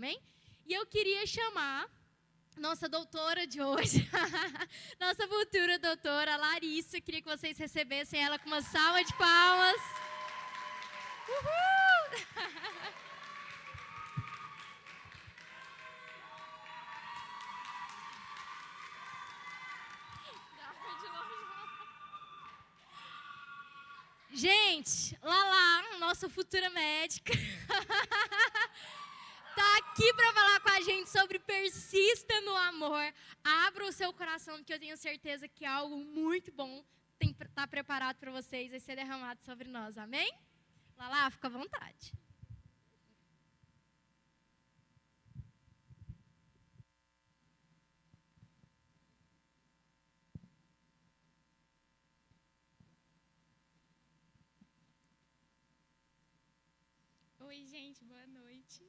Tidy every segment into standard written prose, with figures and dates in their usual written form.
amém? E eu queria chamar nossa doutora de hoje, nossa futura doutora, Larissa. Queria que vocês recebessem ela com uma salva de palmas. Uhul! Gente, Lala, nossa futura médica, tá aqui para falar com a gente sobre persista no amor. Abra o seu coração, porque eu tenho certeza que algo muito bom está preparado para vocês, vai ser derramado sobre nós, amém? Lala, fica à vontade. Oi, gente, boa noite.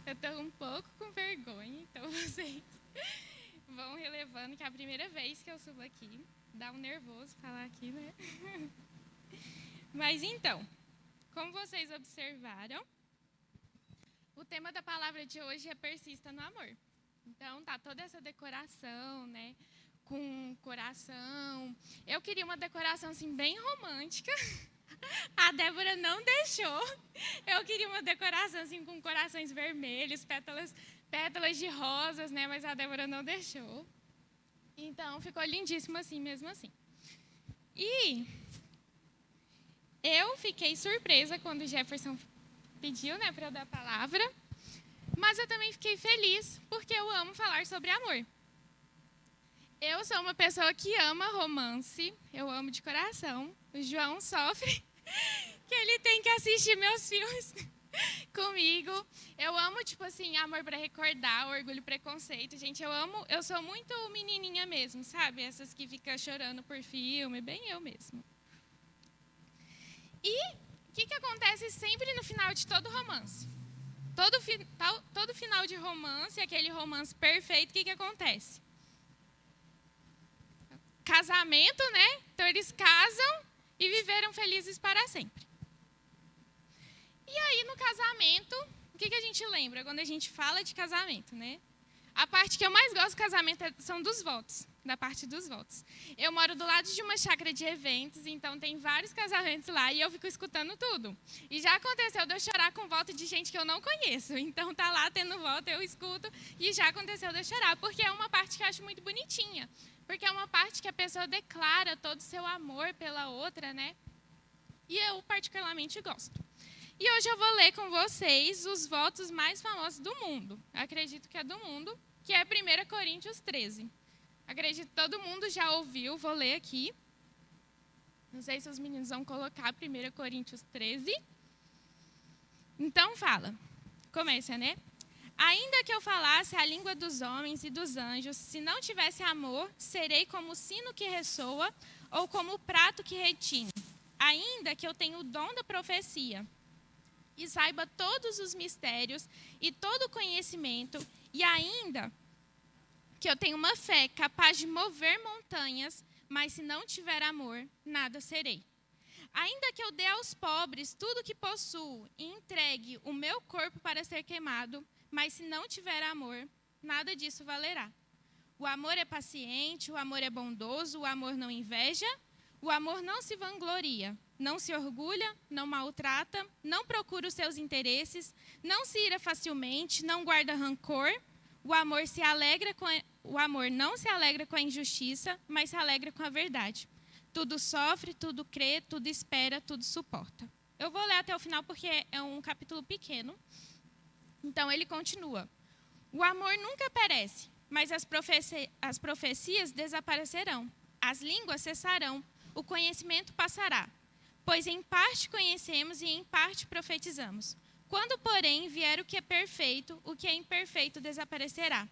Eu tô um pouco com vergonha, então vocês vão relevando que é a primeira vez que eu subo aqui. Dá um nervoso falar aqui, né? Mas então, como vocês observaram, o tema da palavra de hoje é persista no amor. Então, tá toda essa decoração, né? Com coração. Eu queria uma decoração, assim, bem romântica. A Débora não deixou. Eu queria uma decoração assim com corações vermelhos, pétalas de rosas, né? Mas a Débora não deixou. Então ficou lindíssimo assim, mesmo assim. E eu fiquei surpresa quando o Jefferson pediu, né, para eu dar a palavra. Mas eu também fiquei feliz porque eu amo falar sobre amor. Eu sou uma pessoa que ama romance, eu amo de coração. O João sofre que ele tem que assistir meus filmes comigo. Eu amo, tipo assim, Amor para Recordar, Orgulho e Preconceito. Gente, eu sou muito menininha mesmo, sabe? Essas que ficam chorando por filme, bem eu mesmo. E o que acontece sempre no final de todo romance? Todo final de romance, aquele romance perfeito, o que acontece? Casamento, né? Então eles casam e viveram felizes para sempre. E aí no casamento, o que a gente lembra quando a gente fala de casamento, né? A parte que eu mais gosto do casamento são dos votos, da parte dos votos. Eu moro do lado de uma chácara de eventos, então tem vários casamentos lá e eu fico escutando tudo. E já aconteceu de eu chorar com voto de gente que eu não conheço. Então tá lá tendo voto, eu escuto e já aconteceu de eu chorar, porque é uma parte que eu acho muito bonitinha. Porque é uma parte que a pessoa declara todo o seu amor pela outra, né? E eu particularmente gosto. E hoje eu vou ler com vocês os votos mais famosos do mundo. Acredito que é do mundo, que é 1 Coríntios 13. Acredito que todo mundo já ouviu, vou ler aqui. Não sei se os meninos vão colocar 1 Coríntios 13. Então fala, começa, né? Ainda que eu falasse a língua dos homens e dos anjos, se não tivesse amor, serei como o sino que ressoa ou como o prato que retine. Ainda que eu tenha o dom da profecia e saiba todos os mistérios e todo o conhecimento, e ainda que eu tenha uma fé capaz de mover montanhas, mas se não tiver amor, nada serei. Ainda que eu dê aos pobres tudo o que possuo e entregue o meu corpo para ser queimado, mas se não tiver amor, nada disso valerá. O amor é paciente, o amor é bondoso, o amor não inveja, o amor não se vangloria, não se orgulha, não maltrata, não procura os seus interesses, não se ira facilmente, não guarda rancor. O amor não se alegra com a injustiça, mas se alegra com a verdade. Tudo sofre, tudo crê, tudo espera, tudo suporta. Eu vou ler até o final porque é um capítulo pequeno. Então, ele continua. O amor nunca perece, mas as profecias desaparecerão. As línguas cessarão, o conhecimento passará. Pois em parte conhecemos e em parte profetizamos. Quando, porém, vier o que é perfeito, o que é imperfeito desaparecerá.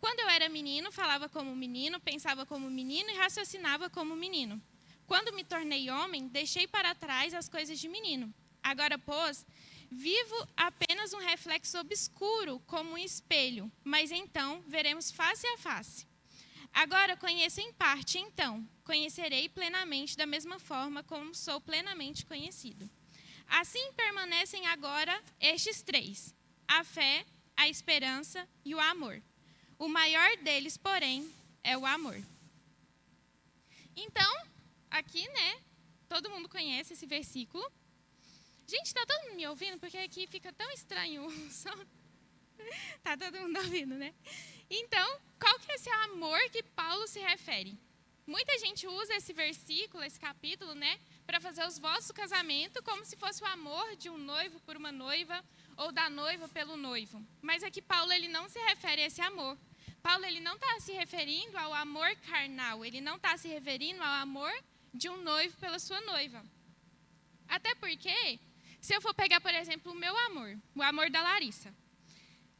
Quando eu era menino, falava como menino, pensava como menino e raciocinava como menino. Quando me tornei homem, deixei para trás as coisas de menino. Agora, pois, vivo apenas um reflexo obscuro, como um espelho, mas então veremos face a face. Agora conheço em parte, então conhecerei plenamente da mesma forma como sou plenamente conhecido. Assim permanecem agora estes três: a fé, a esperança e o amor. O maior deles, porém, é o amor. Então, aqui, né, todo mundo conhece esse versículo. Gente, está todo mundo me ouvindo? Porque aqui fica tão estranho o som. Está todo mundo ouvindo, né? Então, qual que é esse amor que Paulo se refere? Muita gente usa esse versículo, esse capítulo, né, para fazer os votos do casamento como se fosse o amor de um noivo por uma noiva ou da noiva pelo noivo. Mas aqui Paulo ele não se refere a esse amor. Paulo ele não está se referindo ao amor carnal, ele não está se referindo ao amor de um noivo pela sua noiva. Até porque, se eu for pegar, por exemplo, o amor da Larissa,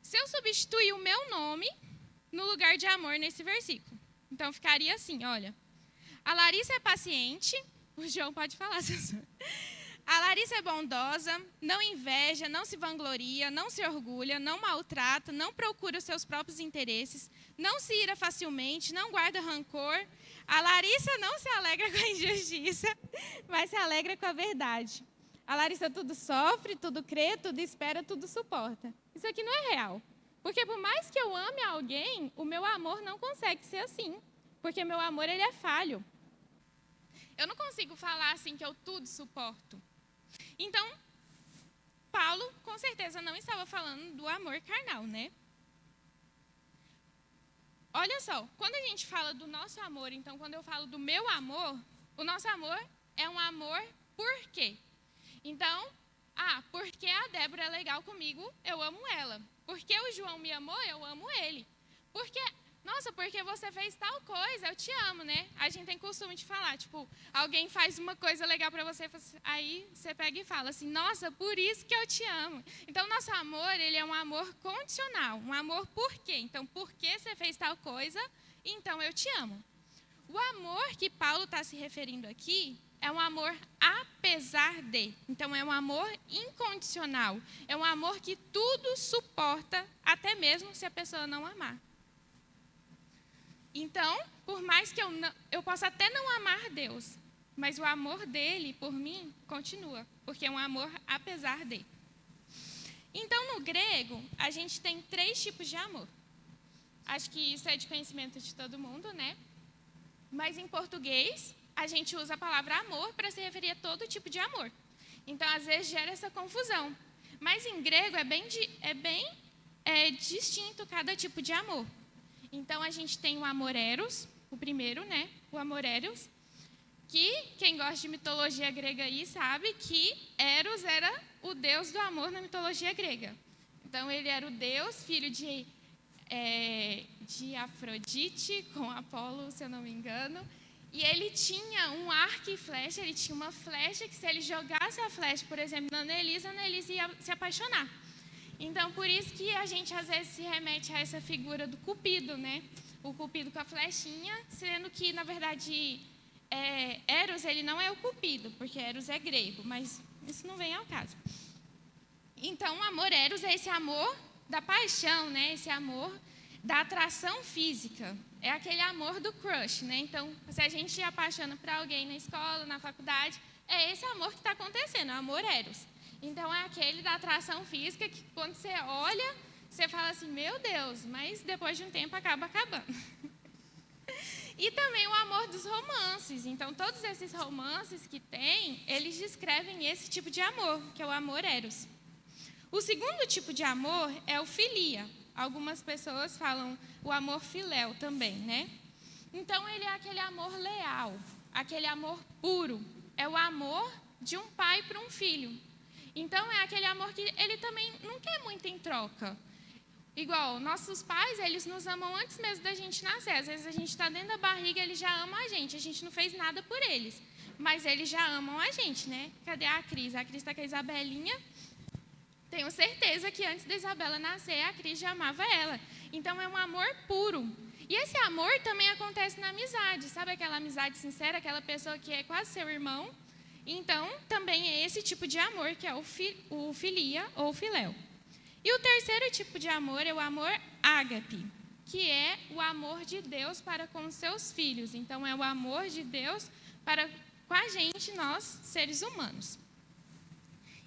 se eu substituir o meu nome no lugar de amor nesse versículo, então ficaria assim, olha, a Larissa é paciente, o João pode falar, a Larissa é bondosa, não inveja, não se vangloria, não se orgulha, não maltrata, não procura os seus próprios interesses, não se ira facilmente, não guarda rancor. A Larissa não se alegra com a injustiça, mas se alegra com a verdade. A Larissa tudo sofre, tudo crê, tudo espera, tudo suporta. Isso aqui não é real. Porque por mais que eu ame alguém, o meu amor não consegue ser assim. Porque meu amor ele é falho. Eu não consigo falar assim que eu tudo suporto. Então, Paulo, com certeza, não estava falando do amor carnal, né? Olha só, quando a gente fala do nosso amor, então, quando eu falo do meu amor, o nosso amor é um amor por quê? Então, porque a Débora é legal comigo, eu amo ela. Porque o João me amou, eu amo ele. Porque você fez tal coisa, eu te amo, né? A gente tem costume de falar, tipo, alguém faz uma coisa legal pra você, aí você pega e fala assim, nossa, por isso que eu te amo. Então, nosso amor, ele é um amor condicional, um amor por quê? Então, porque você fez tal coisa, então eu te amo. O amor que Paulo está se referindo aqui é um amor apesar de. Então, é um amor incondicional. É um amor que tudo suporta, até mesmo se a pessoa não amar. Então, por mais que eu possa até não amar Deus, mas o amor dele por mim continua, porque é um amor apesar de. Então, no grego, a gente tem 3 tipos de amor. Acho que isso é de conhecimento de todo mundo, né? Mas em português, a gente usa a palavra amor para se referir a todo tipo de amor. Então, às vezes, gera essa confusão. Mas em grego é bem distinto cada tipo de amor. Então, a gente tem o amor eros, o primeiro, né? O amor eros, que quem gosta de mitologia grega aí sabe que Eros era o deus do amor na mitologia grega. Então, ele era o deus, filho de Afrodite com Apolo, se eu não me engano. E ele tinha um arco e flecha, ele tinha uma flecha que se ele jogasse a flecha, por exemplo, na Annelise ia se apaixonar. Então, por isso que a gente às vezes se remete a essa figura do Cupido, né? O Cupido com a flechinha, sendo que, na verdade, Eros, ele não é o Cupido, porque Eros é grego, mas isso não vem ao caso. Então, o amor Eros é esse amor da paixão, né? Esse amor da atração física. É aquele amor do crush, né? Então, se a gente se apaixona por alguém na escola, na faculdade, é esse amor que está acontecendo, o amor Eros. Então, é aquele da atração física que quando você olha, você fala assim, meu Deus, mas depois de um tempo acaba acabando. E também o amor dos romances. Então, todos esses romances que tem, eles descrevem esse tipo de amor, que é o amor eros. O segundo tipo de amor é o filia. Algumas pessoas falam o amor filéu também, né? Então, ele é aquele amor leal, aquele amor puro. É o amor de um pai para um filho. Então, é aquele amor que ele também não quer muito em troca. Igual, nossos pais, eles nos amam antes mesmo da gente nascer. Às vezes, a gente está dentro da barriga, eles já amam a gente não fez nada por eles. Mas eles já amam a gente, né? Cadê a Cris? A Cris está com a Isabelinha. Tenho certeza que antes da Isabela nascer, a Cris já amava ela. Então, é um amor puro. E esse amor também acontece na amizade. Sabe aquela amizade sincera, aquela pessoa que é quase seu irmão? Então, também é esse tipo de amor, que é o filia ou filéu. E o terceiro tipo de amor é o amor ágape, que é o amor de Deus para com os seus filhos. Então, é o amor de Deus para com a gente, nós, seres humanos.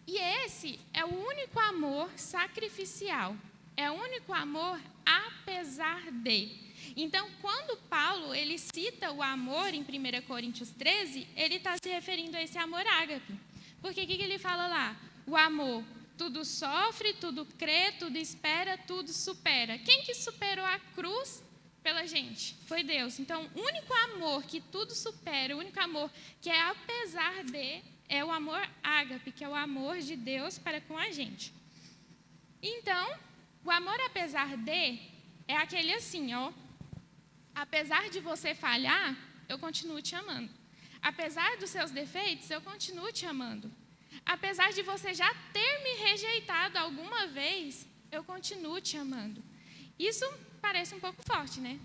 E esse é o único amor sacrificial. É o único amor apesar de. Então, quando Paulo ele cita o amor em 1 Coríntios 13, ele está se referindo a esse amor ágape. Porque o que ele fala lá? O amor tudo sofre, tudo crê, tudo espera, tudo supera. Quem que superou a cruz pela gente? Foi Deus. Então, o único amor que tudo supera, o único amor que é apesar de, é o amor ágape, que é o amor de Deus para com a gente. Então, o amor apesar de é aquele assim, ó. Apesar de você falhar, eu continuo te amando. Apesar dos seus defeitos, eu continuo te amando. Apesar de você já ter me rejeitado alguma vez, eu continuo te amando. Isso parece um pouco forte, né?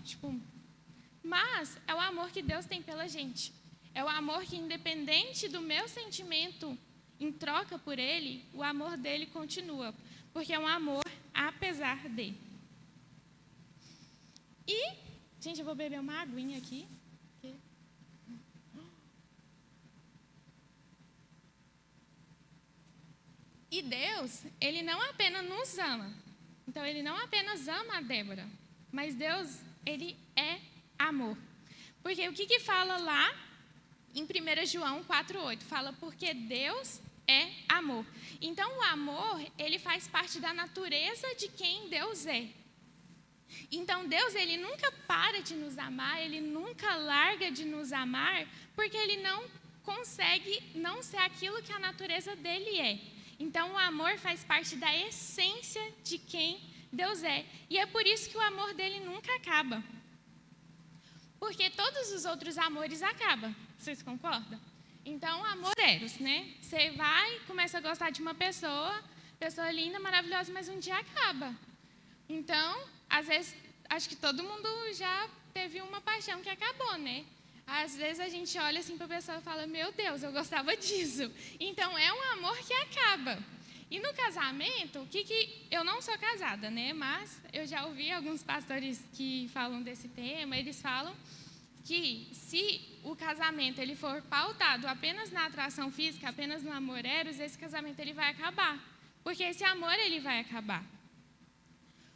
Mas é o amor que Deus tem pela gente. É o amor que, independente do meu sentimento em troca por Ele, o amor dele continua. Porque é um amor apesar de. E, gente, eu vou beber uma aguinha aqui. E Deus, Ele não apenas nos ama. Então, Ele não apenas ama a Débora, mas Deus, Ele é amor. Porque o que fala lá em 1 João 4,8? Fala porque Deus é amor. Então, o amor, ele faz parte da natureza de quem Deus é. Então, Deus, Ele nunca para de nos amar, Ele nunca larga de nos amar, porque Ele não consegue não ser aquilo que a natureza dele é. Então, o amor faz parte da essência de quem Deus é. E é por isso que o amor dele nunca acaba. Porque todos os outros amores acabam. Vocês concordam? Então, amor eros, né? Você vai, começa a gostar de uma pessoa linda, maravilhosa, mas um dia acaba. Então, às vezes, acho que todo mundo já teve uma paixão que acabou, né? Às vezes a gente olha assim para a pessoa e fala, meu Deus, eu gostava disso. Então, é um amor que acaba. E no casamento, eu não sou casada, né? Mas eu já ouvi alguns pastores que falam desse tema, eles falam que se o casamento ele for pautado apenas na atração física, apenas no amor eros, esse casamento ele vai acabar. Porque esse amor ele vai acabar.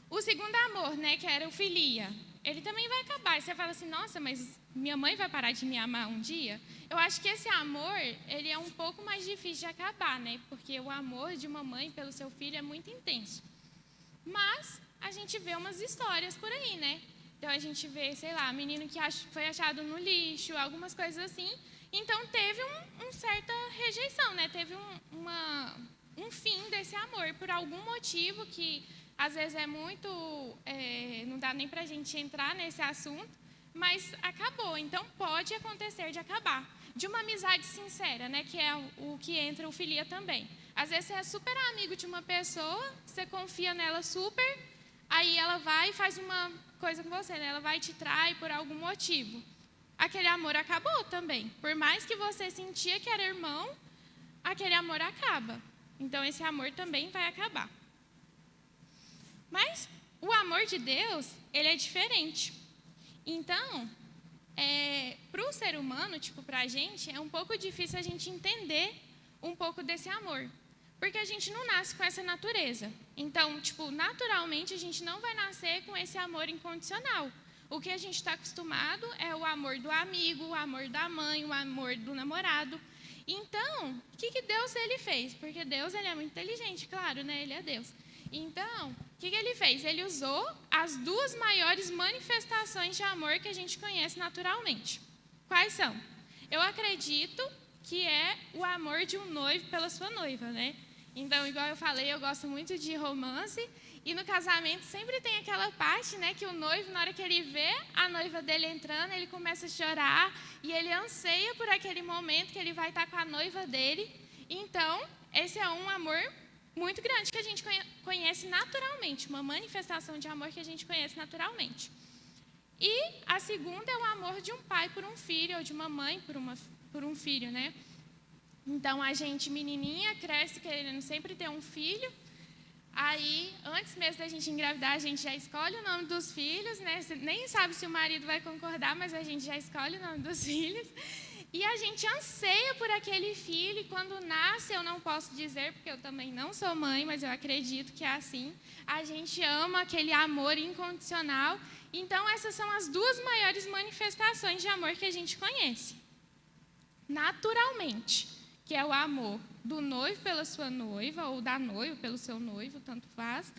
O segundo amor, né, que era o filia, ele também vai acabar. E você fala assim, nossa, mas minha mãe vai parar de me amar um dia? Eu acho que esse amor, ele é um pouco mais difícil de acabar, né? Porque o amor de uma mãe pelo seu filho é muito intenso. Mas a gente vê umas histórias por aí, né? Então a gente vê, sei lá, menino que foi achado no lixo, algumas coisas assim. Então teve uma certa rejeição, né? Teve um fim desse amor por algum motivo que às vezes é muito, não dá nem para a gente entrar nesse assunto, mas acabou. Então, pode acontecer de acabar. De uma amizade sincera, né, que é o que entra o filia também. Às vezes, você é super amigo de uma pessoa, você confia nela super, aí ela vai e faz uma coisa com você, né? Ela vai e te trai por algum motivo. Aquele amor acabou também. Por mais que você sentia que era irmão, aquele amor acaba. Então, esse amor também vai acabar. Mas o amor de Deus, ele é diferente. Então, para o ser humano, para a gente, é um pouco difícil a gente entender um pouco desse amor. Porque a gente não nasce com essa natureza. Então, naturalmente, a gente não vai nascer com esse amor incondicional. O que a gente está acostumado é o amor do amigo, o amor da mãe, o amor do namorado. Então, o que Deus ele fez? Porque Deus ele é muito inteligente, claro, né? Ele é Deus. Então, o que ele fez? Ele usou as duas maiores manifestações de amor que a gente conhece naturalmente. Quais são? Eu acredito que é o amor de um noivo pela sua noiva, né? Então, igual eu falei, eu gosto muito de romance. E no casamento sempre tem aquela parte, né, que o noivo, na hora que ele vê a noiva dele entrando, ele começa a chorar. E ele anseia por aquele momento que ele vai estar com a noiva dele. Então, esse é um amor muito grande que a gente conhece naturalmente, uma manifestação de amor que a gente conhece naturalmente. E a segunda é o amor de um pai por um filho, ou de uma mãe por um filho, né? Então, a gente, menininha, cresce querendo sempre ter um filho. Aí, antes mesmo da gente engravidar, a gente já escolhe o nome dos filhos, né? Você nem sabe se o marido vai concordar, mas a gente já escolhe o nome dos filhos. E a gente anseia por aquele filho, e quando nasce, eu não posso dizer, porque eu também não sou mãe, mas eu acredito que é assim. A gente ama aquele amor incondicional. Então, essas são as duas maiores manifestações de amor que a gente conhece. Naturalmente, que é o amor do noivo pela sua noiva, ou da noiva pelo seu noivo, tanto faz,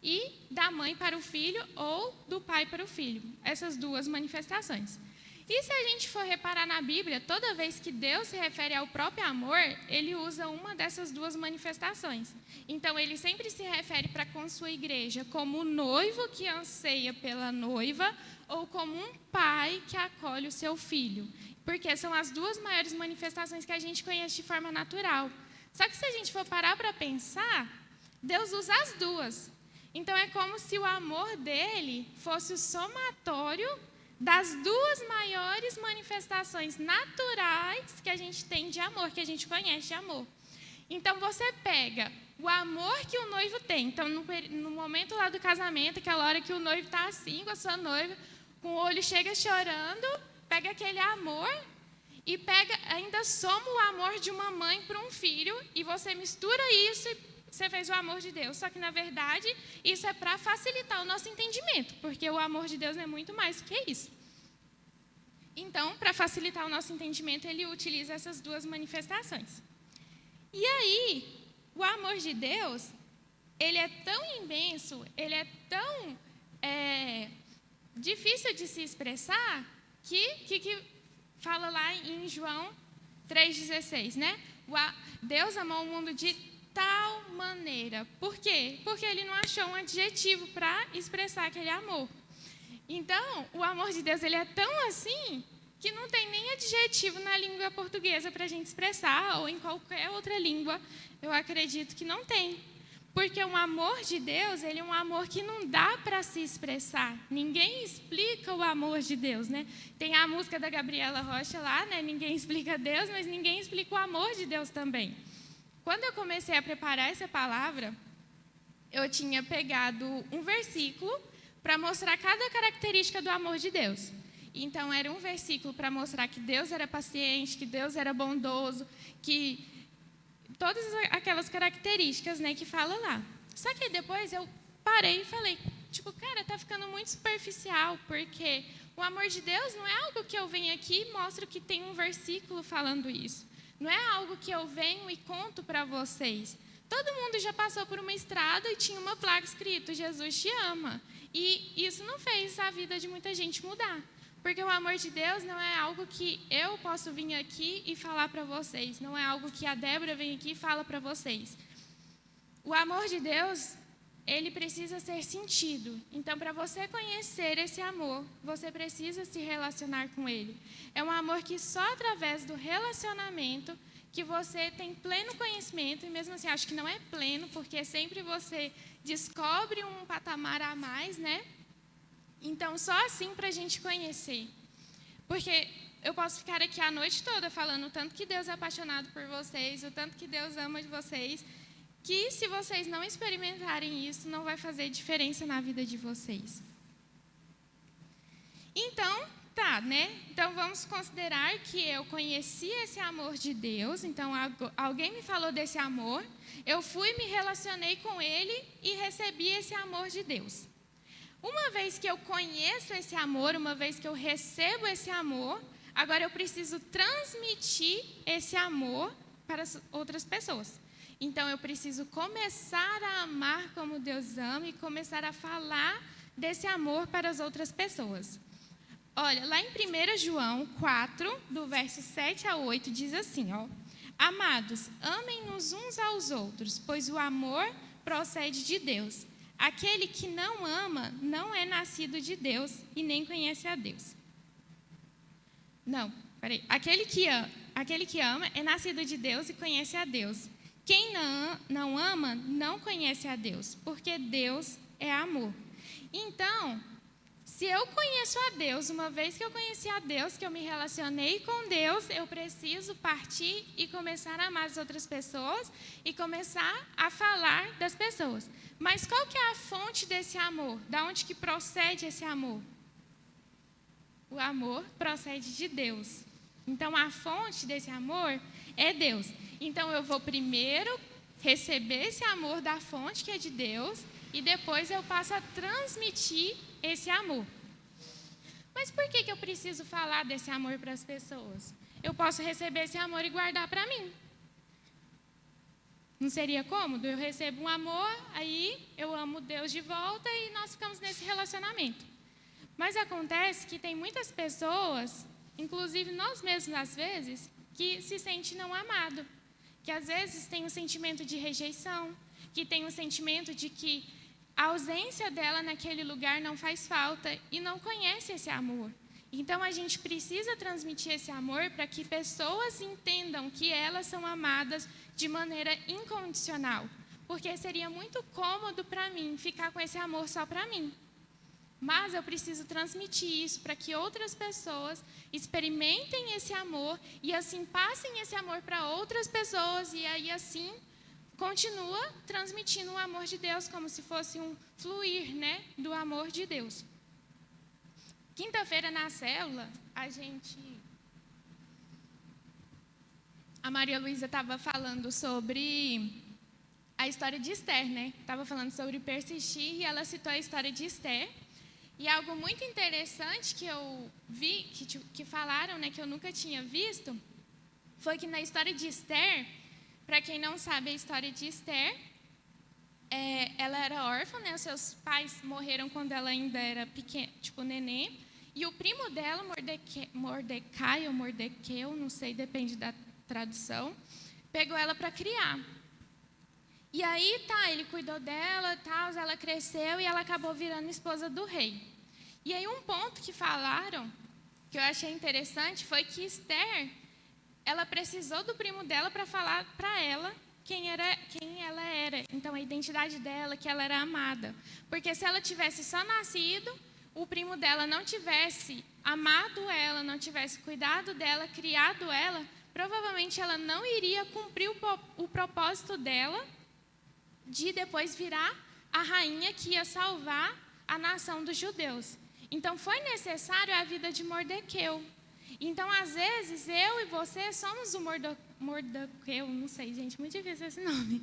e da mãe para o filho, ou do pai para o filho. Essas duas manifestações. E se a gente for reparar na Bíblia, toda vez que Deus se refere ao próprio amor, ele usa uma dessas duas manifestações. Então, ele sempre se refere para com sua igreja como o noivo que anseia pela noiva ou como um pai que acolhe o seu filho. Porque são as duas maiores manifestações que a gente conhece de forma natural. Só que se a gente for parar para pensar, Deus usa as duas. Então, é como se o amor dele fosse o somatório das duas maiores manifestações naturais que a gente tem de amor, que a gente conhece de amor. Então, você pega o amor que o noivo tem. Então, no momento lá do casamento, aquela hora que o noivo está assim com a sua noiva, com o olho chega chorando, pega aquele amor e ainda soma o amor de uma mãe para um filho, e você mistura isso e você fez o amor de Deus. Só que, na verdade, isso é para facilitar o nosso entendimento, porque o amor de Deus é muito mais do que isso. Então, para facilitar o nosso entendimento, ele utiliza essas duas manifestações. E aí, o amor de Deus, ele é tão imenso, ele é tão difícil de se expressar, que fala lá em João 3,16, né? Deus amou o mundo de tal maneira. Por quê? Porque ele não achou um adjetivo para expressar aquele amor. Então, o amor de Deus, ele é tão assim que não tem nem adjetivo na língua portuguesa para a gente expressar, ou em qualquer outra língua, eu acredito que não tem. Porque o amor de Deus, ele é um amor que não dá para se expressar. Ninguém explica o amor de Deus, né? Tem a música da Gabriela Rocha lá, né? Ninguém explica Deus, mas ninguém explica o amor de Deus também. Quando eu comecei a preparar essa palavra, eu tinha pegado um versículo para mostrar cada característica do amor de Deus. Então, era um versículo para mostrar que Deus era paciente, que Deus era bondoso, que todas aquelas características, né, que fala lá. Só que depois eu parei e falei, cara, tá ficando muito superficial, porque o amor de Deus não é algo que eu venho aqui e mostro que tem um versículo falando isso. Não é algo que eu venho e conto para vocês. Todo mundo já passou por uma estrada e tinha uma placa escrito, Jesus te ama. E isso não fez a vida de muita gente mudar. Porque o amor de Deus não é algo que eu posso vir aqui e falar para vocês. Não é algo que a Débora vem aqui e fala para vocês. O amor de Deus, ele precisa ser sentido. Então, para você conhecer esse amor, você precisa se relacionar com ele. É um amor que só através do relacionamento que você tem pleno conhecimento, e mesmo assim acho que não é pleno, porque sempre você descobre um patamar a mais, né? Então, só assim para a gente conhecer. Porque eu posso ficar aqui a noite toda falando o tanto que Deus é apaixonado por vocês, o tanto que Deus ama de vocês, que se vocês não experimentarem isso, não vai fazer diferença na vida de vocês. Então, tá, né? Então, vamos considerar que eu conheci esse amor de Deus. Então, alguém me falou desse amor, eu fui, me relacionei com ele e recebi esse amor de Deus. Uma vez que eu conheço esse amor, uma vez que eu recebo esse amor, agora eu preciso transmitir esse amor para as outras pessoas. Então, eu preciso começar a amar como Deus ama e começar a falar desse amor para as outras pessoas. Olha, lá em 1 João 4, do verso 7 a 8, diz assim, ó: Amados, amem-nos uns aos outros, pois o amor procede de Deus. Aquele que não ama não é nascido de Deus e nem conhece a Deus. Não, peraí. Aquele que ama é nascido de Deus e conhece a Deus. Quem não ama não conhece a Deus, porque Deus é amor. Então, se eu conheço a Deus, uma vez que eu conheci a Deus, que eu me relacionei com Deus, eu preciso partir e começar a amar as outras pessoas e começar a falar das pessoas. Mas qual que é a fonte desse amor? Da onde que procede esse amor? O amor procede de Deus. Então, a fonte desse amor é Deus. Então, eu vou primeiro receber esse amor da fonte que é de Deus e depois eu passo a transmitir esse amor. Mas por que eu preciso falar desse amor para as pessoas? Eu posso receber esse amor e guardar para mim. Não seria cômodo? Eu recebo um amor, aí eu amo Deus de volta e nós ficamos nesse relacionamento. Mas acontece que tem muitas pessoas, inclusive nós mesmos às vezes, que se sentem não amado, que às vezes tem um sentimento de rejeição, que tem um sentimento de que a ausência dela naquele lugar não faz falta e não conhece esse amor. Então, a gente precisa transmitir esse amor para que pessoas entendam que elas são amadas de maneira incondicional. Porque seria muito cômodo para mim ficar com esse amor só para mim. Mas eu preciso transmitir isso para que outras pessoas experimentem esse amor e assim passem esse amor para outras pessoas e aí assim continua transmitindo o amor de Deus como se fosse um fluir, né, do amor de Deus. Quinta-feira na célula, a Maria Luísa estava falando sobre a história de Esther, né? Estava falando sobre persistir e ela citou a história de Esther. E algo muito interessante que eu vi, que falaram, né, que eu nunca tinha visto, foi que na história de Esther, para quem não sabe a história de Esther, ela era órfã, né? Os seus pais morreram quando ela ainda era pequena, tipo nenê. E o primo dela, Mordecai ou Mordequeu, não sei, depende da tradução, pegou ela para criar. E aí, ele cuidou dela, ela cresceu e ela acabou virando esposa do rei. E aí, um ponto que falaram, que eu achei interessante, foi que Esther, ela precisou do primo dela para falar para ela quem ela era. Então, a identidade dela, que ela era amada. Porque se ela tivesse só nascido, o primo dela não tivesse amado ela, não tivesse cuidado dela, criado ela, provavelmente ela não iria cumprir o propósito dela de depois virar a rainha que ia salvar a nação dos judeus. Então, foi necessário a vida de Mordequeu. Então, às vezes, eu e você somos o Mordequeu, não sei, gente, muito difícil esse nome.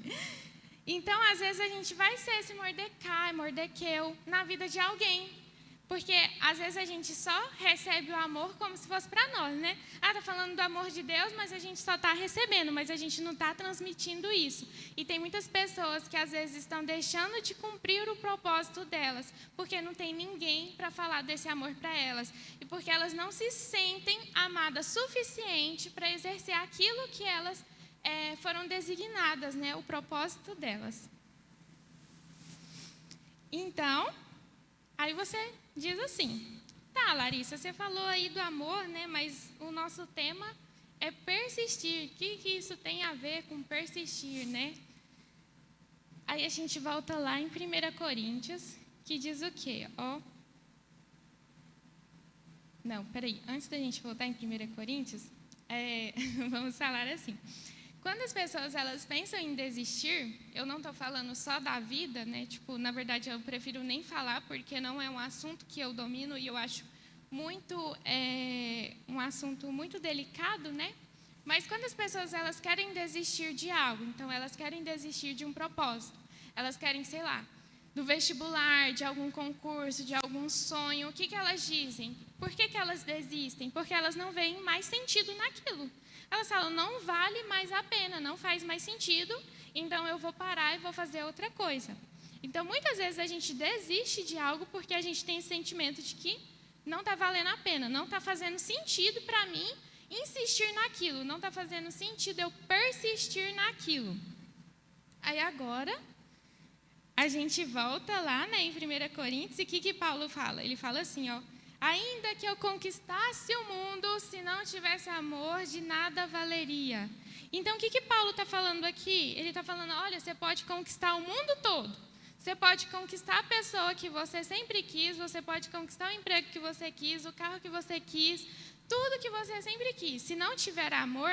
Então, às vezes, a gente vai ser esse Mordequeu na vida de alguém. Porque, às vezes, a gente só recebe o amor como se fosse para nós, né? Tá falando do amor de Deus, mas a gente só está recebendo, mas a gente não está transmitindo isso. E tem muitas pessoas que, às vezes, estão deixando de cumprir o propósito delas, porque não tem ninguém para falar desse amor para elas. E porque elas não se sentem amadas suficiente para exercer aquilo que elas foram designadas, né? O propósito delas. Então, aí você diz assim, Larissa, você falou aí do amor, né? Mas o nosso tema é persistir. O que isso tem a ver com persistir, né? Aí a gente volta lá em 1 Coríntios, que diz o quê? Não, peraí. Antes da gente voltar em 1 Coríntios, vamos falar assim. Quando as pessoas elas pensam em desistir, eu não estou falando só da vida, né? Tipo, na verdade, eu prefiro nem falar, porque não é um assunto que eu domino e eu acho um assunto muito delicado, né? Mas quando as pessoas elas querem desistir de algo, então elas querem desistir de um propósito, elas querem, sei lá, do vestibular, de algum concurso, de algum sonho, o que elas dizem? Por que elas desistem? Porque elas não veem mais sentido naquilo. Elas falam, não vale mais a pena, não faz mais sentido, então eu vou parar e vou fazer outra coisa. Então, muitas vezes a gente desiste de algo porque a gente tem esse sentimento de que não está valendo a pena, não está fazendo sentido para mim insistir naquilo, não está fazendo sentido eu persistir naquilo. Aí agora, a gente volta lá, né, em 1 Coríntios, e o que Paulo fala? Ele fala assim, ainda que eu conquistasse o mundo, se não tivesse amor, de nada valeria. Então, o que Paulo está falando aqui? Ele está falando, olha, você pode conquistar o mundo todo. Você pode conquistar a pessoa que você sempre quis, você pode conquistar o emprego que você quis, o carro que você quis, tudo que você sempre quis. Se não tiver amor,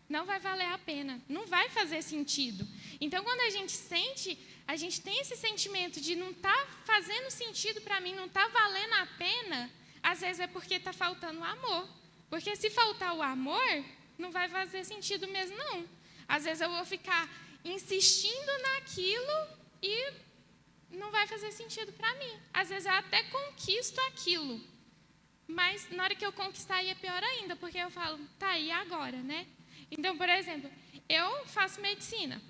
não vai valer a pena, não vai fazer sentido. Então, quando a gente tem esse sentimento de não está fazendo sentido para mim, não está valendo a pena, às vezes é porque está faltando amor. Porque se faltar o amor, não vai fazer sentido mesmo, não. Às vezes eu vou ficar insistindo naquilo e não vai fazer sentido para mim. Às vezes eu até conquisto aquilo, mas na hora que eu conquistar aí é pior ainda, porque eu falo, tá, e agora, né? Então, por exemplo, eu faço medicina.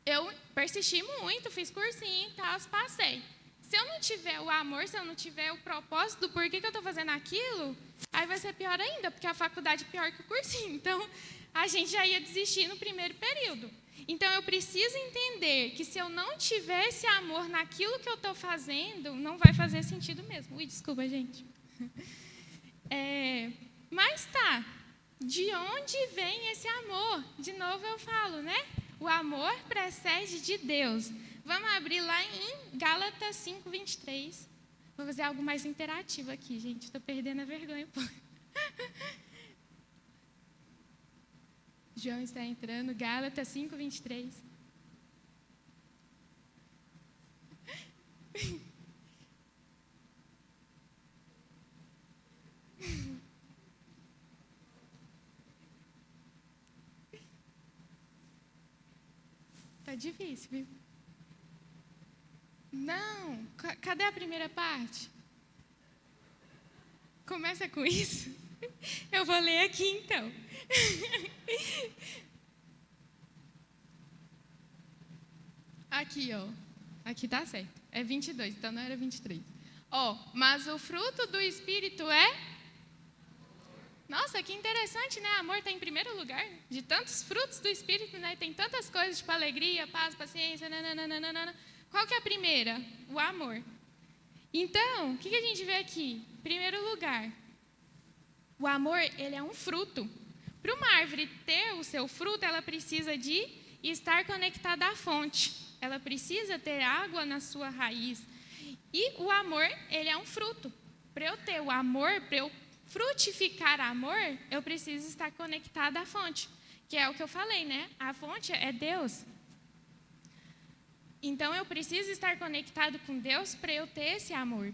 Eu persisti muito, fiz cursinho e tal, passei. Se eu não tiver o amor, se eu não tiver o propósito do porquê que eu estou fazendo aquilo, aí vai ser pior ainda, porque a faculdade é pior que o cursinho. Então, a gente já ia desistir no primeiro período. Então, eu preciso entender que se eu não tiver esse amor naquilo que eu estou fazendo, não vai fazer sentido mesmo. Ui, desculpa, gente. Mas tá, de onde vem esse amor? De novo eu falo, né? O amor precede de Deus. Vamos abrir lá em Gálatas 5:23. Vou fazer algo mais interativo aqui, gente. Estou perdendo a vergonha um pouco. João está entrando, Gálatas 5:23. Tá difícil, viu? Não, cadê a primeira parte? Começa com isso? Eu vou ler aqui, então. Aqui, ó. Aqui tá certo. É 22, então não era 23. Ó, mas o fruto do Espírito é... Nossa, que interessante, né? Amor está em primeiro lugar. De tantos frutos do Espírito, né? Tem tantas coisas, tipo alegria, paz, paciência, nananana. Qual que é a primeira? O amor. Então, o que a gente vê aqui? Em primeiro lugar, o amor, ele é um fruto. Para uma árvore ter o seu fruto, ela precisa de estar conectada à fonte. Ela precisa ter água na sua raiz. E o amor, ele é um fruto. Para eu ter o amor, para eu frutificar amor, eu preciso estar conectada à fonte. Que é o que eu falei, né? A fonte é Deus. Então, eu preciso estar conectado com Deus para eu ter esse amor.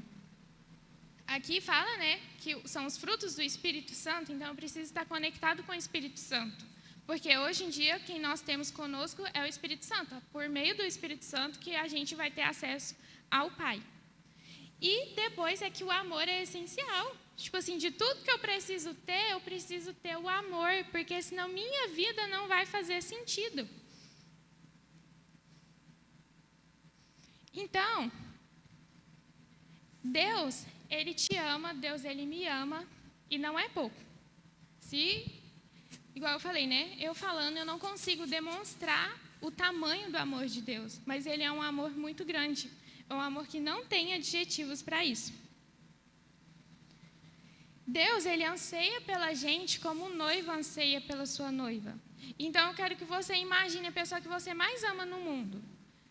Aqui fala, né, que são os frutos do Espírito Santo, então eu preciso estar conectado com o Espírito Santo. Porque hoje em dia, quem nós temos conosco é o Espírito Santo. É por meio do Espírito Santo que a gente vai ter acesso ao Pai. E depois é que o amor é essencial. Tipo assim, de tudo que eu preciso ter o amor, porque senão minha vida não vai fazer sentido. Então, Deus, Ele te ama, Deus, Ele me ama, e não é pouco. Igual eu falei, né? Eu falando, eu não consigo demonstrar o tamanho do amor de Deus, mas Ele é um amor muito grande, é um amor que não tem adjetivos para isso. Deus, Ele anseia pela gente como um noivo anseia pela sua noiva. Então, eu quero que você imagine a pessoa que você mais ama no mundo.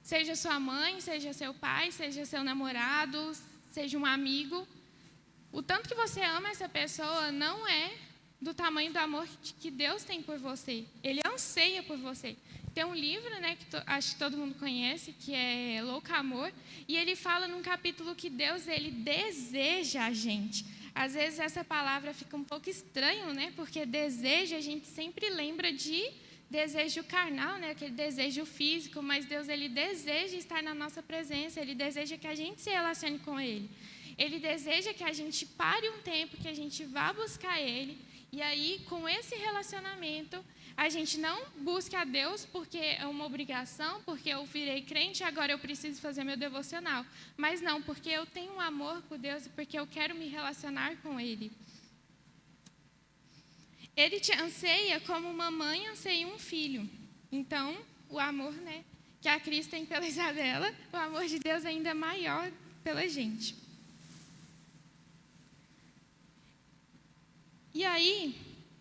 Seja sua mãe, seja seu pai, seja seu namorado, seja um amigo. O tanto que você ama essa pessoa não é do tamanho do amor que Deus tem por você. Ele anseia por você. Tem um livro, né, que acho que todo mundo conhece, que é Louco Amor, e ele fala num capítulo que Deus, Ele deseja a gente. Às vezes essa palavra fica um pouco estranho, né, porque desejo a gente sempre lembra de desejo carnal, né, aquele desejo físico, mas Deus, Ele deseja estar na nossa presença, Ele deseja que a gente se relacione com Ele. Ele deseja que a gente pare um tempo, que a gente vá buscar Ele, e aí, com esse relacionamento, a gente não busque a Deus porque é uma obrigação, porque eu virei crente e agora eu preciso fazer meu devocional. Mas não, porque eu tenho um amor por Deus e porque eu quero me relacionar com Ele. Ele te anseia como uma mãe anseia um filho. Então, o amor, né, que a Cris tem pela Isabela, o amor de Deus é ainda maior pela gente. E aí,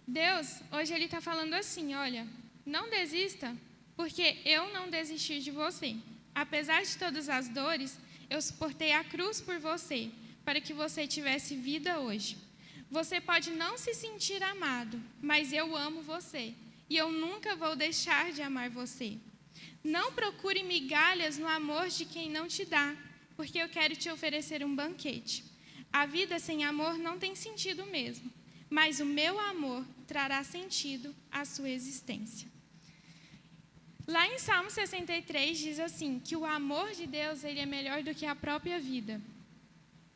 Deus, hoje Ele está falando assim, olha, não desista, porque eu não desisti de você. Apesar de todas as dores, eu suportei a cruz por você, para que você tivesse vida hoje. Você pode não se sentir amado, mas eu amo você, e eu nunca vou deixar de amar você. Não procure migalhas no amor de quem não te dá, porque eu quero te oferecer um banquete. A vida sem amor não tem sentido mesmo. mas o meu amor trará sentido à sua existência. Lá em Salmo 63 diz assim, que o amor de Deus ele é melhor do que a própria vida.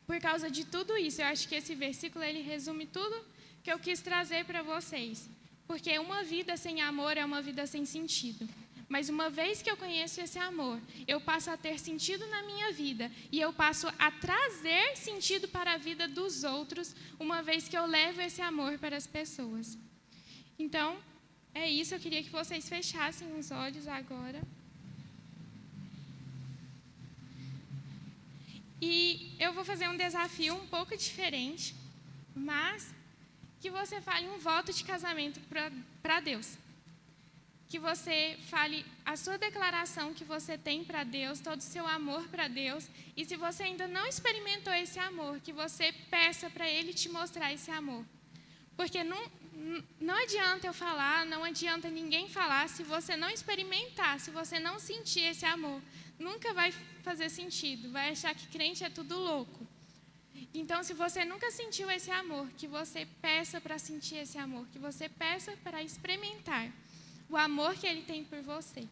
Por causa de tudo isso, eu acho que esse versículo ele resume tudo que eu quis trazer para vocês. Porque uma vida sem amor é uma vida sem sentido. Mas uma vez que eu conheço esse amor, eu passo a ter sentido na minha vida. E eu passo a trazer sentido para a vida dos outros, uma vez que eu levo esse amor para as pessoas. Então, é isso. Eu queria que vocês fechassem os olhos agora. E eu vou fazer um desafio um pouco diferente, mas que você fale um voto de casamento para Deus. Que você fale a sua declaração que você tem para Deus, todo o seu amor para Deus. E se você ainda não experimentou esse amor, que você peça para Ele te mostrar esse amor. Porque não adianta eu falar, não adianta ninguém falar, se você não experimentar, se você não sentir esse amor, nunca vai fazer sentido, vai achar que crente é tudo louco. Então, se você nunca sentiu esse amor, que você peça para sentir esse amor, que você peça para experimentar o amor que Ele tem por você.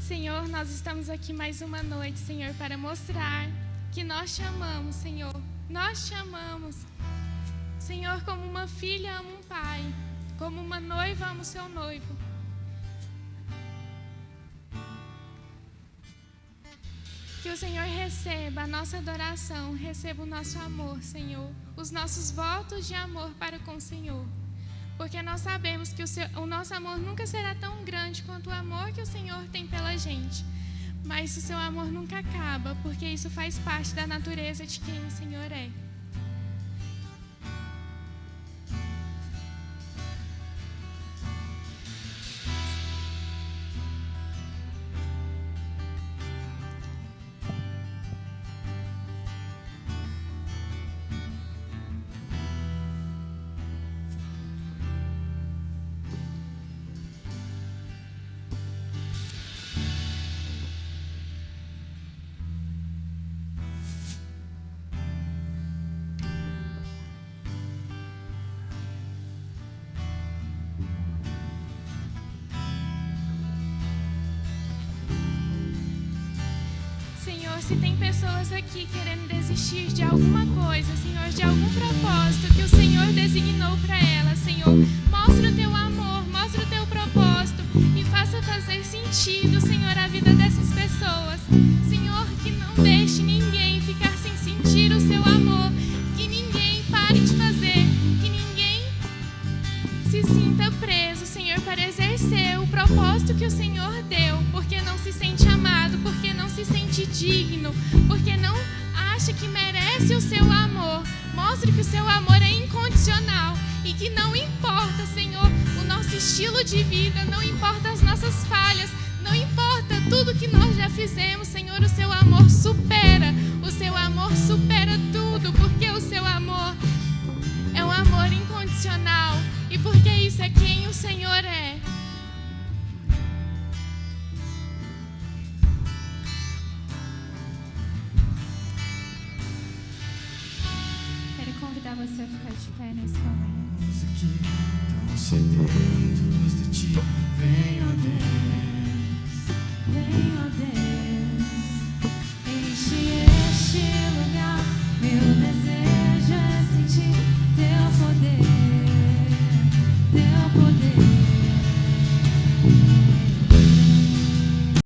Senhor, nós estamos aqui mais uma noite, Senhor, para mostrar que nós te amamos, Senhor. Nós te amamos. Senhor, como uma filha ama um pai, como uma noiva ama o seu noivo. Que o Senhor receba a nossa adoração, receba o nosso amor, Senhor. Os nossos votos de amor para com o Senhor. Porque nós sabemos que o nosso amor nunca será tão grande quanto o amor que o Senhor tem pela gente. Mas o seu amor nunca acaba, porque isso faz parte da natureza de quem o Senhor é. Se tem pessoas aqui querendo desistir de alguma coisa, Senhor, de algum propósito que o Senhor designou para elas, Senhor, mostra o teu amor, mostra o teu propósito e faça fazer sentido, Senhor, a vida dessas pessoas. Senhor, que não deixe ninguém ficar sem sentir o seu amor, que ninguém pare de fazer, que ninguém se sinta preso, Senhor, para exercer o propósito que o Senhor deu, porque não se sente amado, porque não se sente digno, porque não acha que merece o seu amor. Mostre que o seu amor é incondicional e que não importa, Senhor, o nosso estilo de vida, não importa as nossas falhas, não importa tudo que nós já fizemos, Senhor, o seu amor supera tudo, porque o seu amor é um amor incondicional e porque isso é quem o Senhor é. Convidar você a ficar de pé nesse momento. Os que estão sedentos de ti, venham a Deus.